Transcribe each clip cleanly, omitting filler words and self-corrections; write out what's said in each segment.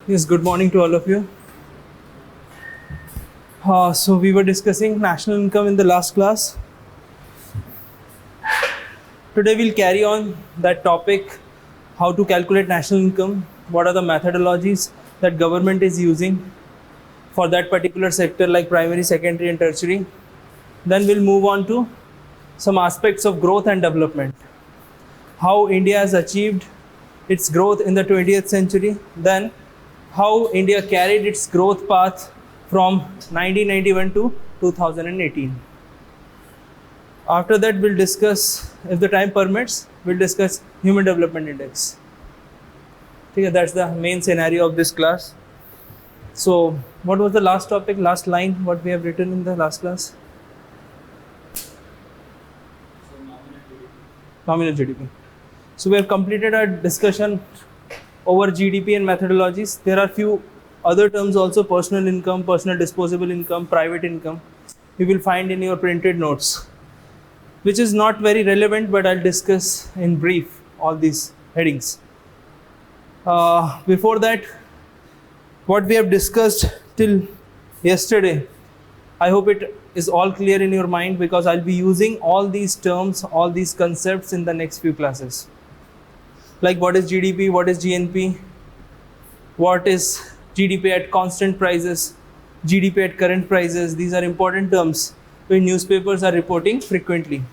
Yes, good morning to all of you. So we were discussing national income in the last class. Today we'll carry on that topic, how to calculate national income, what are the methodologies that government is using for that particular sector like primary, secondary and tertiary. Then we'll move on to some aspects of growth and development. How India has achieved its growth in the 20th century, then how India carried its growth path from 1991 to 2018. After that, we'll discuss, if the time permits, we'll discuss Human Development Index. Okay, that's the main scenario of this class. So, what was the last topic, last line, what we have written in the last class? Nominal GDP. So, we have completed our discussion over GDP and methodologies. There are few other terms also, personal income, personal disposable income, private income. You will find in your printed notes, which is not very relevant, but I'll discuss in brief all these headings. Before that, what we have discussed till yesterday, I hope it is all clear in your mind, because I'll be using all these terms, all these concepts in the next few classes. Like what is GDP, what is GNP, what is GDP at constant prices, GDP at current prices. These are important terms which newspapers are reporting frequently.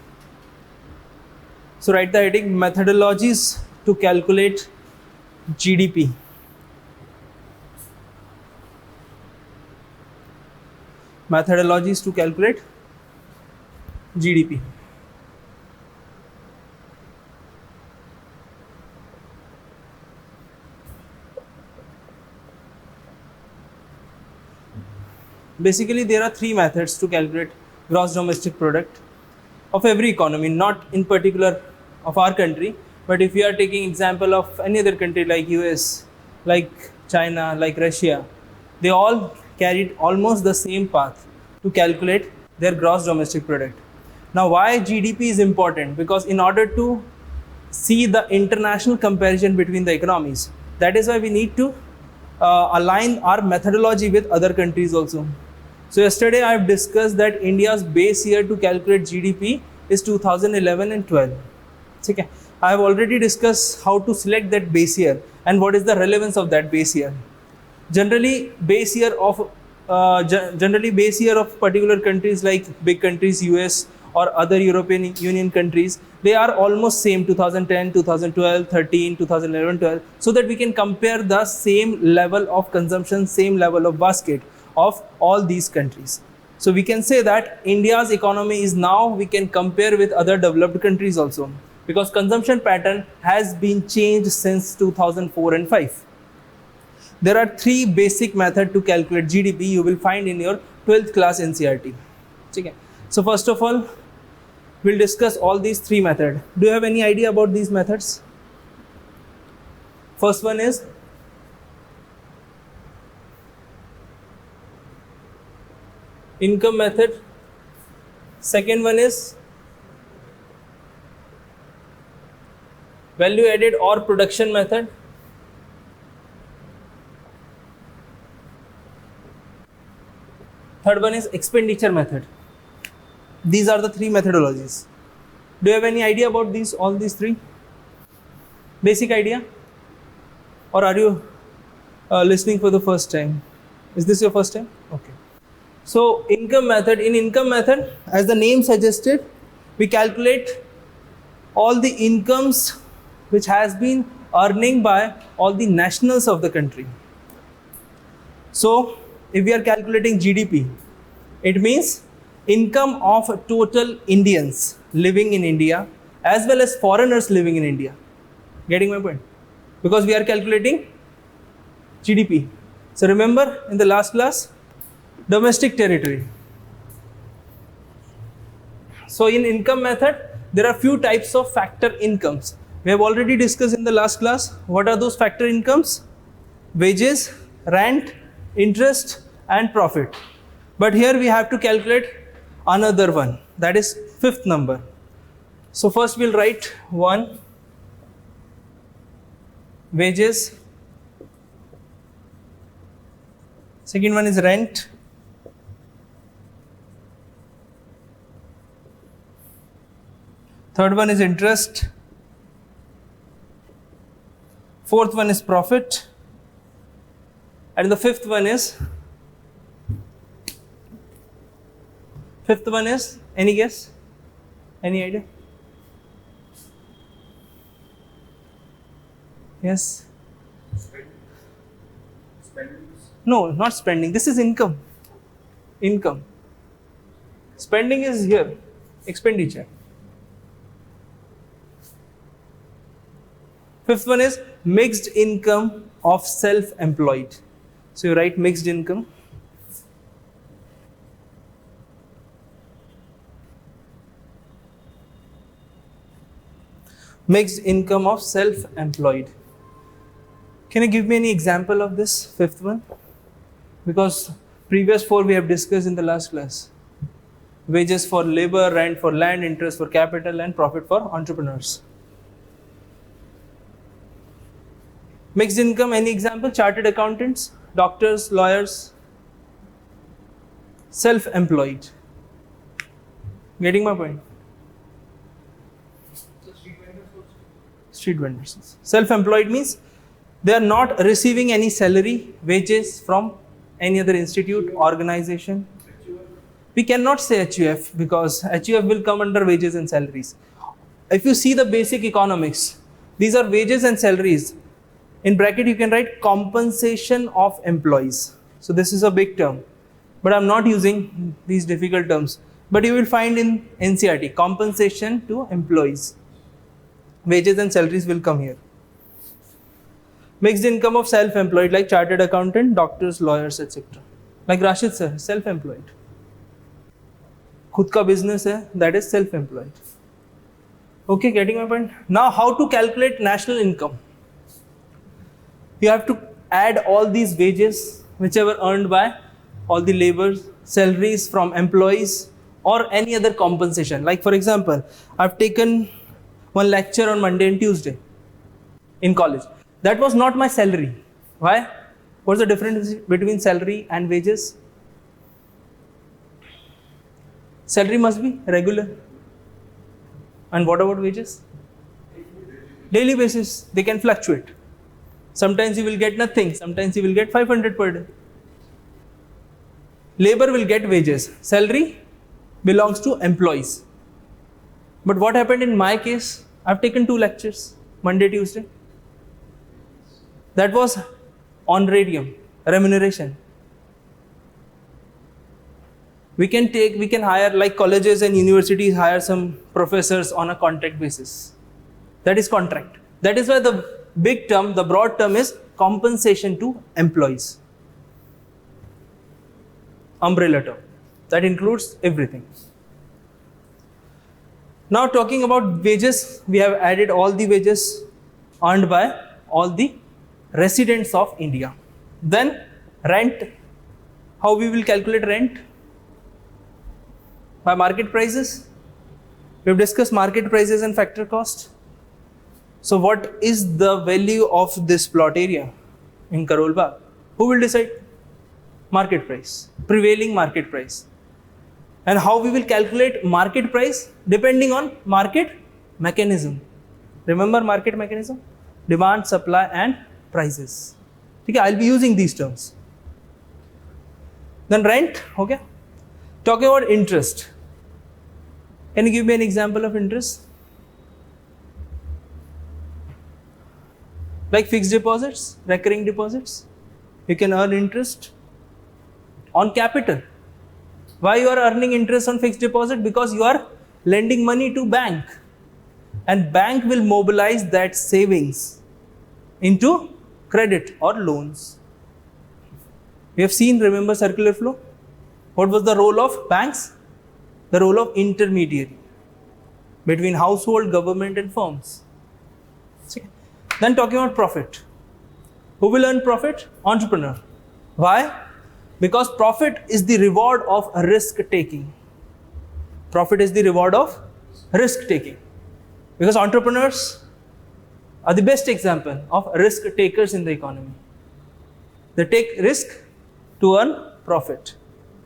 So write the heading, methodologies to calculate GDP. Methodologies to calculate GDP. Basically, there are three methods to calculate gross domestic product of every economy, not in particular of our country, but if we are taking example of any other country like US, like China, like Russia, they all carried almost the same path to calculate their gross domestic product. Now, why GDP is important? Because in order to see the international comparison between the economies, that is why we need to align our methodology with other countries also. So yesterday I have discussed that India's base year to calculate GDP is 2011 and 12. Okay. I have already discussed how to select that base year and what is the relevance of that base year. Generally, base year of particular countries like big countries, US or other European Union countries, they are almost same, 2010, 2012, 13, 2011, 12, so that we can compare the same level of consumption, same level of basket of all these countries. So we can say that India's economy is now, we can compare with other developed countries also, because consumption pattern has been changed since 2004 and 5. There are three basic methods to calculate GDP you will find in your 12th class NCERT. Okay. So first of all, we'll discuss all these three methods. Do you have any idea about these methods? First one is income method. Second one is value added or production method. Third one is expenditure method. These are the three methodologies. Do you have any idea about these, all these three? Basic idea? Or are you listening for the first time? Is this your first time? Okay. So income method, in income method, as the name suggested, we calculate all the incomes which has been earning by all the nationals of the country. So if we are calculating GDP, it means income of total Indians living in India as well as foreigners living in India. Getting my point? Because we are calculating GDP. So remember in the last class, domestic territory. So in income method, there are few types of factor incomes. We have already discussed in the last class. What are those factor incomes? Wages, rent, interest and profit. But here we have to calculate another one, that is fifth number. So first we'll write 1, wages, Second one is rent. Third one is interest. Fourth one is profit. And the fifth one is any guess? Any idea? Yes? No, not spending. This is income. Income. Spending is here. Expenditure. Fifth one is mixed income of self-employed. So you write mixed income. Mixed income of self-employed. Can you give me any example of this fifth one? Because previous four we have discussed in the last class. Wages for labor, rent for land, interest for capital, and profit for entrepreneurs. Mixed income, any example? Chartered accountants, doctors, lawyers, self-employed. Getting my point? Street vendors. Self-employed means they are not receiving any salary, wages from any other institute, organization. We cannot say HUF because HUF will come under wages and salaries. If you see the basic economics, these are wages and salaries. In bracket you can write compensation of employees. So this is a big term, but I'm not using these difficult terms. But you will find in NCERT compensation to employees. Wages and salaries will come here. Mixed income of self-employed like chartered accountant, doctors, lawyers, etc. Like Rashid sir, self-employed. खुद का business है, that is self-employed. Okay, getting my point? Now how to calculate national income? You have to add all these wages whichever earned by all the labor, salaries from employees or any other compensation. Like for example, I've taken one lecture on Monday and Tuesday in college. That was not my salary. Why? What's the difference between salary and wages? Salary must be regular. And what about wages? Daily basis. They can fluctuate. Sometimes you will get nothing. Sometimes you will get 500 per day. Labor will get wages. Salary belongs to employees. But what happened in my case? I've taken 2 lectures, Monday, Tuesday. That was honorarium, remuneration. We can hire, like colleges and universities hire some professors on a contract basis. That is contract. That is why the big term, the broad term is compensation to employees. Umbrella term. That includes everything. Now talking about wages, we have added all the wages earned by all the residents of India. Then rent. How we will calculate rent? By market prices. We have discussed market prices and factor cost. So what is the value of this plot area in Karol Bagh? Who will decide? Market price, prevailing market price. And how we will calculate market price? Depending on market mechanism. Remember market mechanism? Demand, supply and prices. Okay, I'll be using these terms. Then rent, okay. Talking about interest. Can you give me an example of interest? Like fixed deposits, recurring deposits. You can earn interest on capital. Why you are earning interest on fixed deposit? Because you are lending money to bank. And bank will mobilize that savings into credit or loans. We have seen, remember circular flow? What was the role of banks? The role of intermediary between household, government and firms. Then talking about profit. Who will earn profit? Entrepreneur. Why? Because profit is the reward of risk taking. Profit is the reward of risk taking. Because entrepreneurs are the best example of risk takers in the economy. They take risk to earn profit.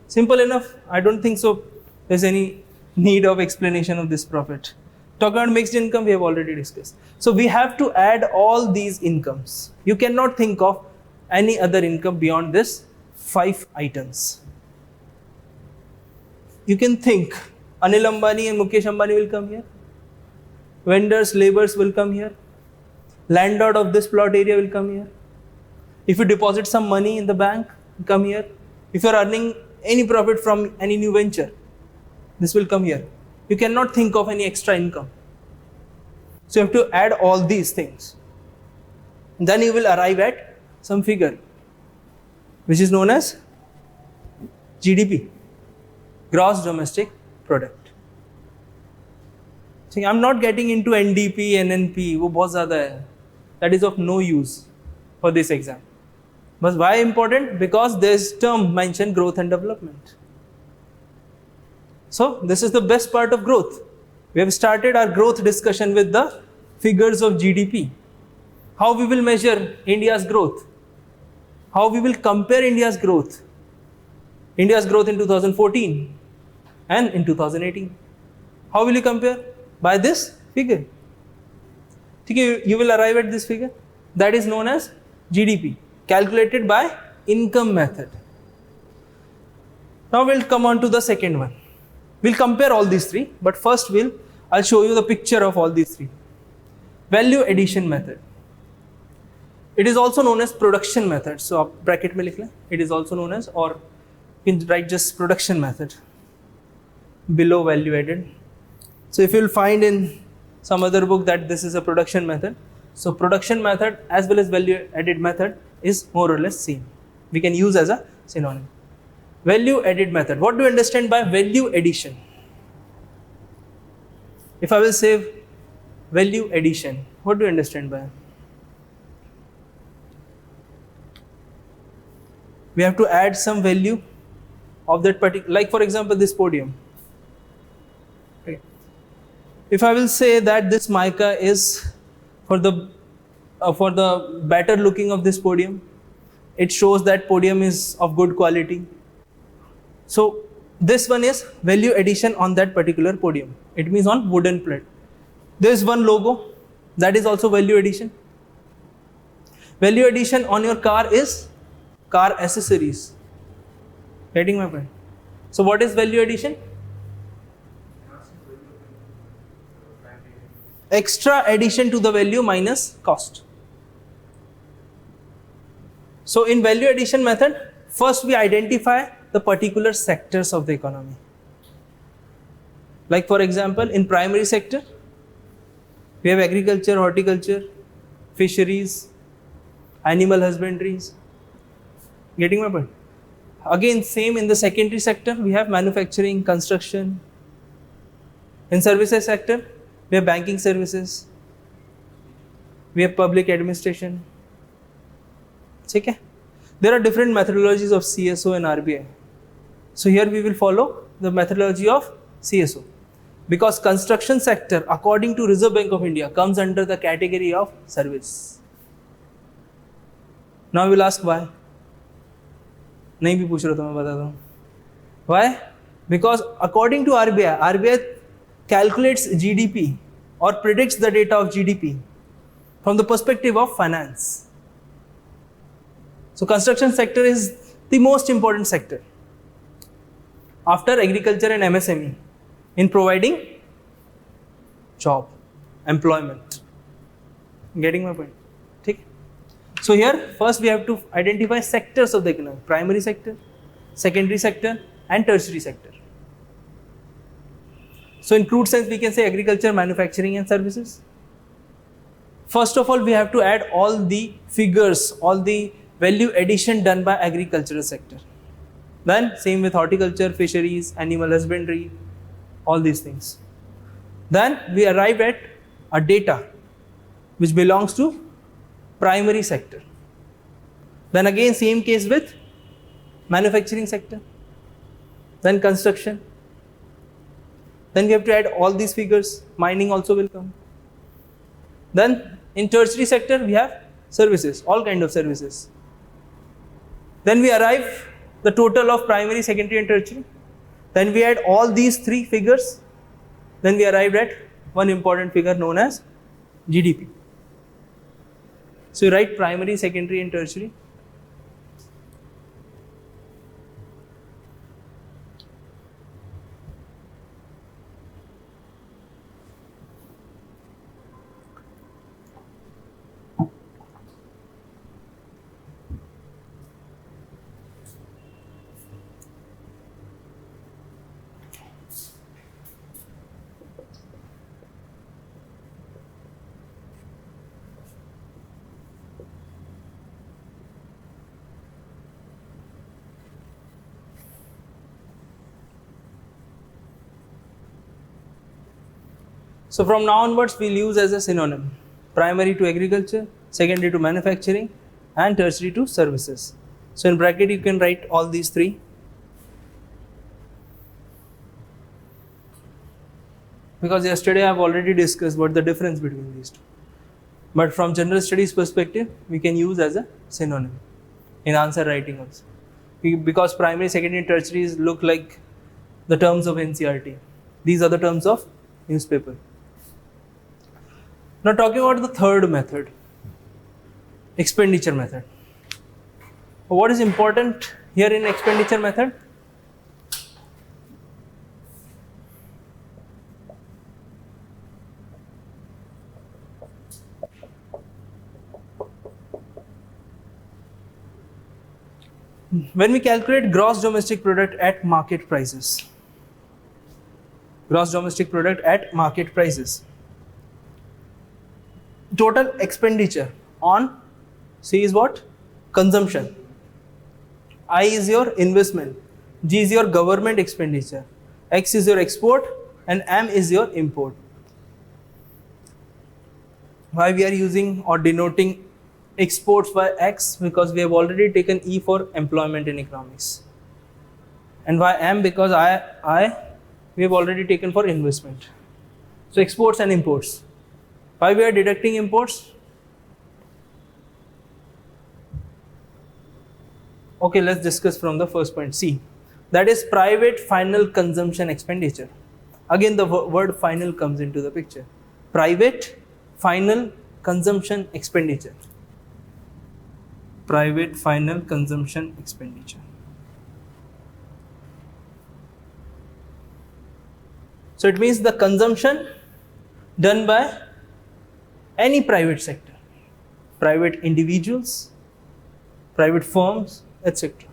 Simple enough. I don't think so there's any need of explanation of this profit. Talking about mixed income, we have already discussed. So we have to add all these incomes. You cannot think of any other income beyond this 5 items. You can think Anil Ambani and Mukesh Ambani will come here. Vendors, laborers will come here. Landlord of this plot area will come here. If you deposit some money in the bank, come here. If you are earning any profit from any new venture, this will come here. You cannot think of any extra income. So you have to add all these things. Then you will arrive at some figure, which is known as GDP, Gross Domestic Product. See, I'm not getting into NDP, NNP, वो बहुत ज़्यादा है. That is of no use for this exam. But why important? Because this term mentioned growth and development. So this is the best part of growth. We have started our growth discussion with the figures of GDP. How we will measure India's growth. How we will compare India's growth. India's growth in 2014 and in 2018. How will you compare? By this figure. You will arrive at this figure. That is known as GDP, calculated by income method. Now we'll come on to the second one. We'll compare all these three, but first I'll show you the picture of all these three. Value addition method. It is also known as production method. So आप bracket में लिख लें. It is also known as, or you can write just production method below value added. So if you'll find in some other book that this is a production method. So production method as well as value added method is more or less same. We can use as a synonym. Value added method. What do you understand by value addition? If I will say value addition, what do you understand by? We have to add some value of that particular, like for example this podium. Okay. If I will say that this mica is for the better looking of this podium, it shows that podium is of good quality. So this one is value addition on that particular podium. It means on wooden plate. There is one logo, that is also value addition. Value addition on your car is car accessories. Getting my point? So what is value addition? Extra addition to the value minus cost. So in value addition method, first we identify the particular sectors of the economy. Like for example, in primary sector, we have agriculture, horticulture, fisheries, animal husbandries. Getting my point? Again, same in the secondary sector, we have manufacturing, construction. In services sector, we have banking services, we have public administration. Okay? There are different methodologies of CSO and RBI. So here we will follow the methodology of CSO. Because construction sector, according to Reserve Bank of India, comes under the category of service. Now we will ask why. नहीं भी पूछ रहा तो मैं बताता हूँ. Why? Because according to RBI calculates GDP or predicts the data of GDP from the perspective of finance. So construction sector is the most important sector after agriculture and MSME in providing job, employment. Getting my point? Okay? So here first we have to identify sectors of the economy: primary sector, secondary sector and tertiary sector. So in crude sense we can say agriculture, manufacturing and services. First of all we have to add all the figures, all the value addition done by agricultural sector. Then same with horticulture, fisheries, animal husbandry, all these things. Then we arrive at a data which belongs to primary sector. Then again same case with manufacturing sector, then construction. Then we have to add all these figures, mining also will come. Then in tertiary sector we have services, all kind of services. Then we arrive the total of primary, secondary and tertiary. Then we add all these three figures. Then we arrived at one important figure known as GDP. So you write primary, secondary and tertiary. So from now onwards, we'll use as a synonym, primary to agriculture, secondary to manufacturing, and tertiary to services. So in bracket, you can write all these three. Because yesterday I have already discussed what the difference between these two. But from general studies perspective, we can use as a synonym in answer writing also. Because primary, secondary, and tertiary look like the terms of NCERT. These are the terms of newspaper. Now talking about the third method, expenditure method. What is important here in expenditure method? When we calculate gross domestic product at market prices, gross domestic product at market prices, total expenditure on C is what? Consumption. I is your investment. G is your government expenditure. X is your export and M is your import. Why we are using or denoting exports by X? Because we have already taken E for employment in economics. And why M? Because I we have already taken for investment. So exports and imports. Why we are deducting imports? Okay, let's discuss from the first point, C. That is private final consumption expenditure. Again, the word final comes into the picture. Private final consumption expenditure. Private final consumption expenditure. So it means the consumption done by any private sector, private individuals, private firms, etc.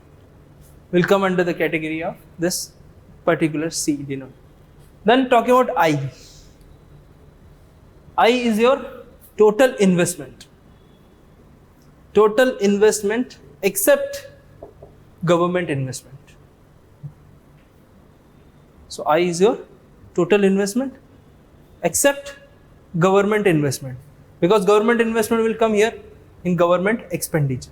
will come under the category of this particular C denote. Then talking about I. I is your total investment. Total investment except government investment. So I is your total investment except government investment, because government investment will come here in government expenditure.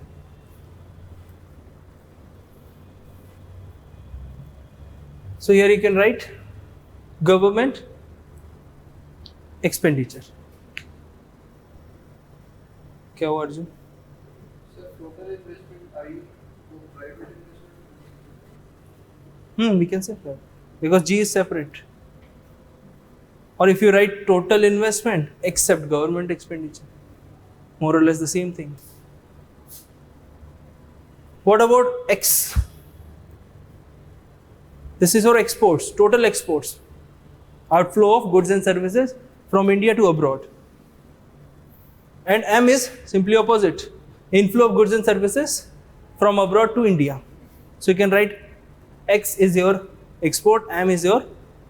So here you can write government expenditure. क्या हुआ Arjun? Sir, total investment I for private investment. We can say that because G is separate. Or if you write total investment except government expenditure, more or less the same thing. What about X? This is our exports, total exports, outflow of goods and services from India to abroad. And M is simply opposite, inflow of goods and services from abroad to India. So you can write X is your export, M is your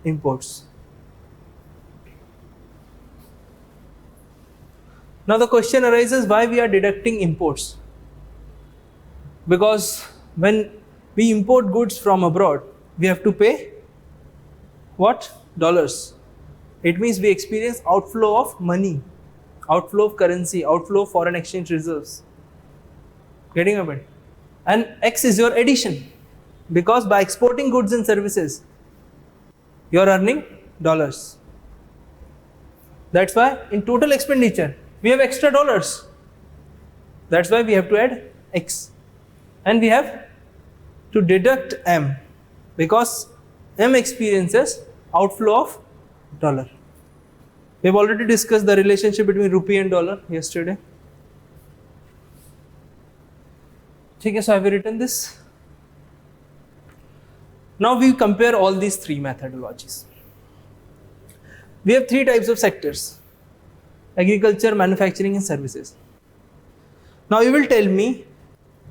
imports. Now the question arises, why we are deducting imports? Because when we import goods from abroad, we have to pay what? Dollars. It means we experience outflow of money, outflow of currency, outflow of foreign exchange reserves. Getting a bit? And X is your addition, because by exporting goods and services, you are earning dollars. That's why in total expenditure, we have extra dollars. That's why we have to add X. And we have to deduct M because M experiences outflow of dollar. We have already discussed the relationship between rupee and dollar yesterday. Okay, so have you written this? Now we compare all these three methodologies. We have three types of sectors: agriculture, manufacturing and services. Now you will tell me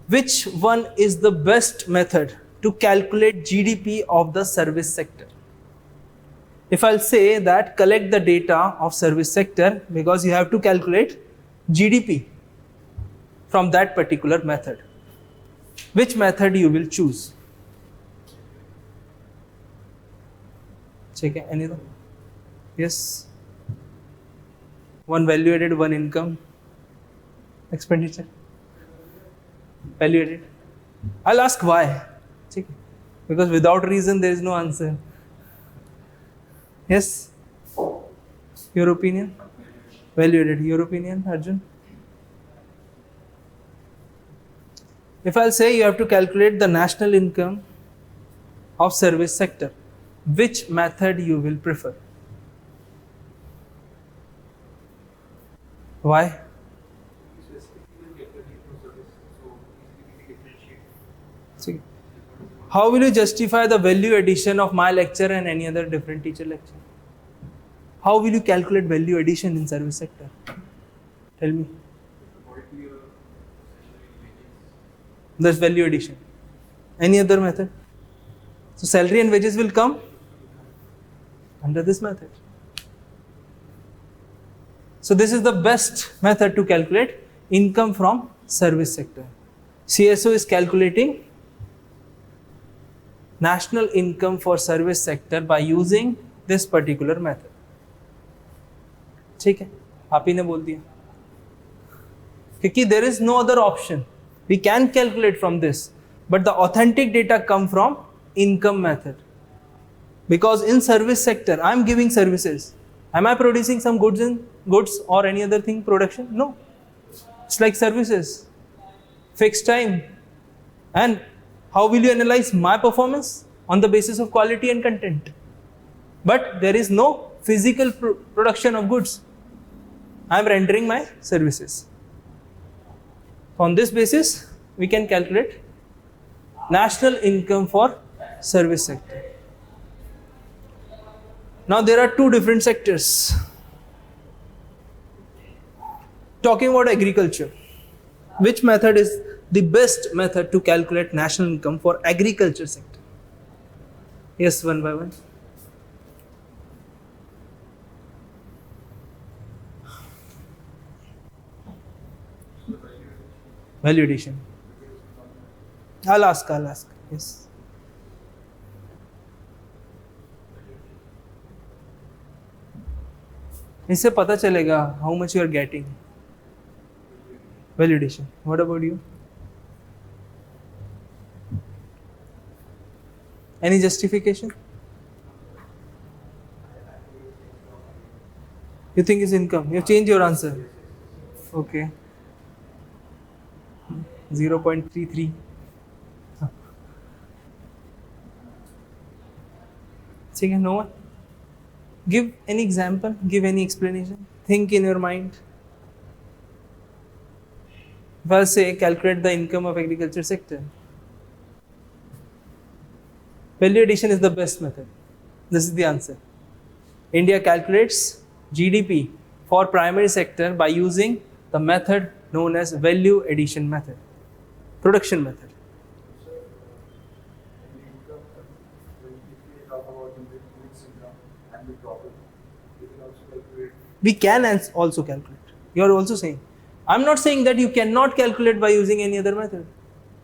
which one is the best method to calculate GDP of the service sector. If I'll say that collect the data of service sector, because you have to calculate GDP from that particular method, which method you will choose? Check it, anything? Yes. One value added, one income, expenditure. Value added. I'll ask why. Check it. Because without reason there is no answer. Yes. Your opinion? Value added. Your opinion, Arjun? If I'll say you have to calculate the national income of service sector, which method you will prefer? Why? See, how will you justify the value addition of my lecture and any other different teacher lecture? How will you calculate value addition in service sector? Tell me. That's value addition. Any other method? So salary and wages will come under this method. So this is the best method to calculate income from service sector. CSO is calculating national income for service sector by using this particular method. ठीक है, आप ही ने बोल दिया क्योंकि there is no other option. We can calculate from this, but the authentic data come from income method. Because in service sector, I am giving services. Am I producing some goods or any other thing production? No. It's like services, fixed time. And how will you analyze my performance? On the basis of quality and content. But there is no physical production of goods. I am rendering my services. On this basis, we can calculate national income for service sector. Now there are two different sectors. Talking about agriculture, which method is the best method to calculate national income for agriculture sector? Yes, one by one. Value addition. I'll ask. Yes. इससे पता चलेगा how much you are getting. Value addition. What about you? Any justification? You think it's income? You have changed your answer. Okay. 0.33. Second, no one? Give any example, give any explanation. Think in your mind. If I say calculate the income of agriculture sector, value addition is the best method. This is the answer. India calculates GDP for primary sector by using the method known as value addition method, production method. We can also calculate. You are also saying. I'm not saying that you cannot calculate by using any other method.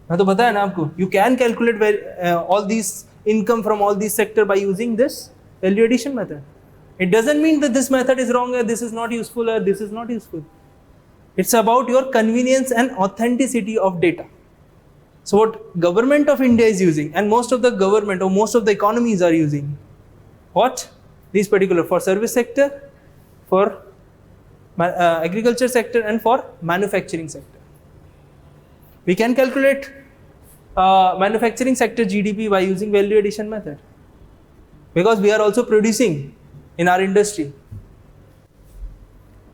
मैं तो बताया ना आपको. You can calculate all these income from all these sector by using this value addition method. It doesn't mean that this method is wrong or this is not useful or this is not useful. It's about your convenience and authenticity of data. So what government of India is using, and most of the government or most of the economies are using, what? These particular for service sector, for agriculture sector and for manufacturing sector. We can calculate manufacturing sector GDP by using value addition method, because we are also producing in our industry.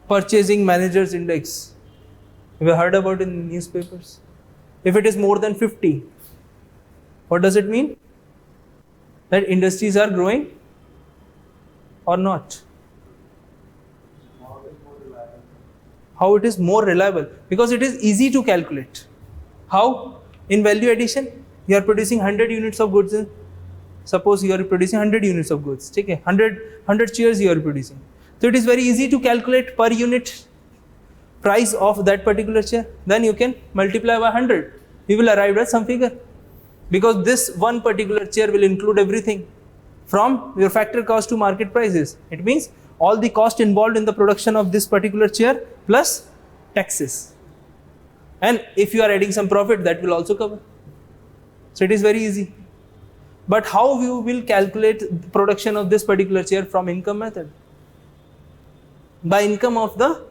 Purchasing managers index, we have heard about in newspapers. If it is more than 50, what does it mean? That industries are growing or not? How it is more reliable? Because it is easy to calculate. How? In value addition, you are producing 100 units of goods. Suppose you are producing 100 units of goods. Okay? 100 chairs you are producing. So it is very easy to calculate per unit price of that particular chair. Then you can multiply by 100. You will arrive at some figure. Because this one particular chair will include everything from your factor cost to market prices. It means all the cost involved in the production of this particular chair plus taxes. And if you are adding some profit, that will also cover. So it is very easy. But how you will calculate the production of this particular chair from income method? By income of the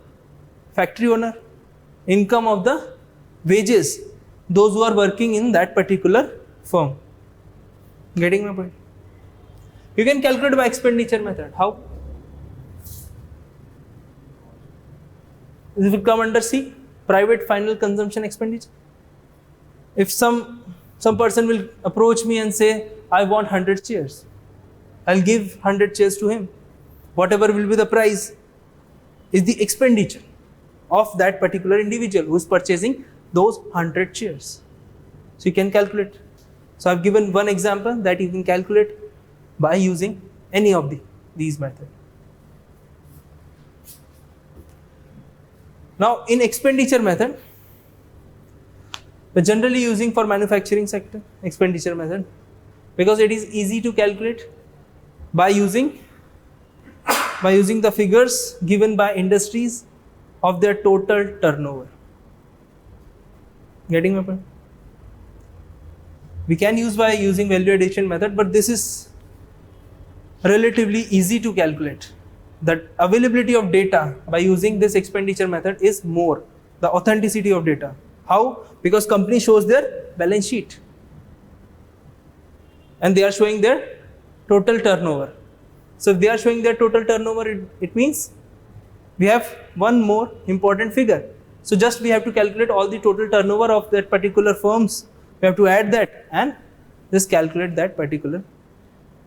factory owner, income of the wages, those who are working in that particular firm. Getting my point? You can calculate by expenditure method. How? This will come under C, private final consumption expenditure. If some person will approach me and say, I want 100 chairs, I'll give 100 chairs to him. Whatever will be the price is the expenditure of that particular individual who is purchasing those 100 chairs. So you can calculate. So I've given one example that you can calculate by using any of these methods. Now in expenditure method, we're generally using for manufacturing sector expenditure method because it is easy to calculate by using the figures given by industries of their total turnover. Getting my point? We can use by using value addition method, but this is relatively easy to calculate. The availability of data by using this expenditure method is more, the authenticity of data. How? Because company shows their balance sheet and they are showing their total turnover. So if they are showing their total turnover, it means we have one more important figure. So just we have to calculate all the total turnover of that particular firms. We have to add that and just calculate that particular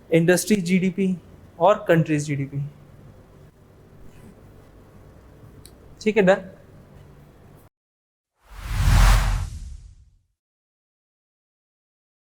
industry GDP or country's GDP. ठीक है, done.